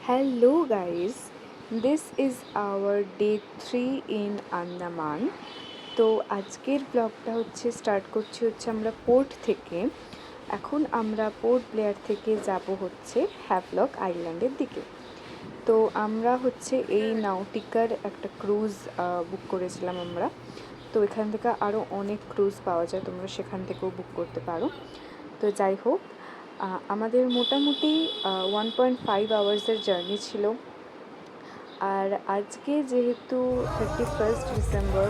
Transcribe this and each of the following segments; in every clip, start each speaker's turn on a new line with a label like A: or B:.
A: Hello guys, this is our day 3 in Andaman. তো আজকের ব্লগটা স্টার্ট করছি আমরা পোর্ট থেকে। এখন আমরা পোর্ট ব্লেয়ার থেকে যাব হ্যাভলক আইল্যান্ডের দিকে। তো আমরা এই নাউটিকার একটা ক্রুজ বুক করেছিলাম আমরা। তো এখান থেকে আরও অনেক ক্রুজ পাওয়া যায়, তোমরা সেখান থেকেও বুক করতে পারো। তো যাই হোক, আমাদের মোটামুটি 1.5 আওয়ার্সের জার্নি ছিল। আর আজকে যেহেতু 31 ডিসেম্বর,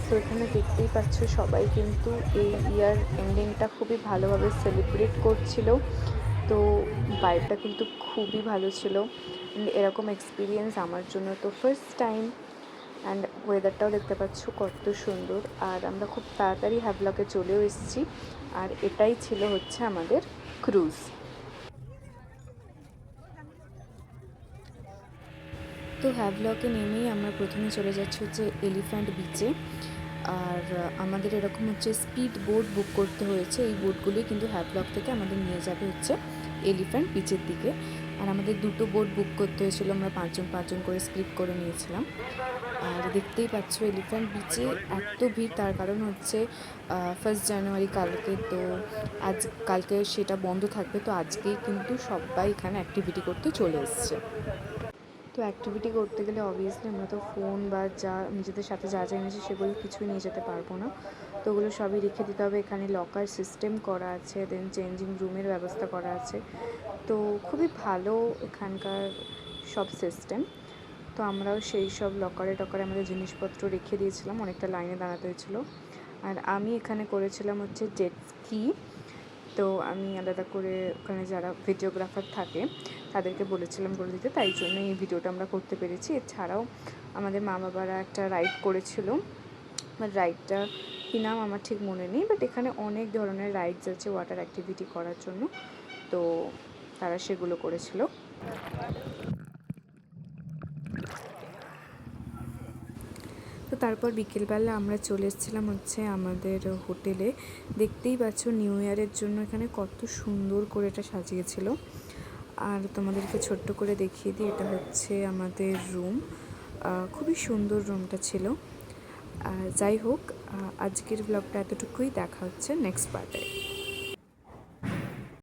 A: তো এখানে দেখতেই পাচ্ছ সবাই কিন্তু এই ইয়ার এন্ডিংটা খুবই ভালোভাবে সেলিব্রেট করছিল। তো ভাইবটা কিন্তু খুবই ভালো ছিল। এরকম এক্সপিরিয়েন্স আমার জন্য তো ফার্স্ট টাইম। অ্যান্ড ওয়েদারটাও দেখতে পাচ্ছ কত সুন্দর। আর আমরা খুব তাড়াতাড়ি হ্যাভলকে চলেও এসেছি। আর এটাই ছিল আমাদের ক্রুজ। তো হ্যাভলকে নেমেই আমরা প্রথমে চলে যাচ্ছি এলিফ্যান্ট বিচে। আর আমাদের এরকম স্পিড বোট বুক করতে হয়েছে। এই বোটগুলোই কিন্তু হ্যাভলক থেকে আমাদের নিয়ে যাবে এলিফ্যান্ট বিচের দিকে। আর আমাদের দুটো বোট বুক করতে হয়েছিল, আমরা পাঁচজন করে স্প্লিট করে নিয়েছিলাম। আর দেখতেই পাচ্ছ এলিফ্যান্ট বিচে এত ভিড়, তার কারণ 1 জানুয়ারি কালকে। তো কালকে সেটা বন্ধ থাকবে, তো আজকেই কিন্তু সবাই এখানে অ্যাক্টিভিটি করতে চলে এসছে। তো অ্যাক্টিভিটি করতে গেলে অবভিয়াসলি আমরা তো ফোন বা যা নিজেদের সাথে যা এনেছি সেগুলো কিছুই নিয়ে যেতে পারবো না। তো ওগুলো সবই রেখে দিতে হবে। এখানে লকার সিস্টেম করা আছে, দেন চেঞ্জিং রুমের ব্যবস্থা করা আছে। তো খুবই ভালো এখানকার সব সিস্টেম। তো আমরাও সেই সব লকারে আমাদের জিনিসপত্র রেখে দিয়েছিলাম, অনেকটা লাইনে দাঁড়াতে হয়েছিল। আর আমি এখানে করেছিলাম জেট স্কি। তো আমি আলাদা করে ওখানে যারা ভিডিওগ্রাফার থাকে তাদেরকে বলেছিলাম করে দিতে, তাই জন্য এই ভিডিওটা আমরা করতে পেরেছি। এছাড়াও আমাদের মা বাবারা একটা রাইড করেছিল, বাট রাইডটা কী নাম আমার ঠিক মনে নেই। বাট এখানে অনেক ধরনের রাইডস আছে ওয়াটার অ্যাক্টিভিটি করার জন্য, তো তারা সেগুলো করেছিল। তো তারপর বিকেলবেলা আমরা চলে এসেছিলাম আমাদের হোটেলে। দেখতেই পাচ্ছ নিউ ইয়ারের জন্য এখানে কত সুন্দর করে এটা সাজিয়েছিল। আর তোমাদেরকে ছোট্ট করে দেখিয়ে দিই, এটা আমাদের রুম। খুবই সুন্দর রুমটা ছিল। যাই হোক, আজকের ব্লগটা এতটুকুই। দেখা হচ্ছে নেক্সট পার্টে।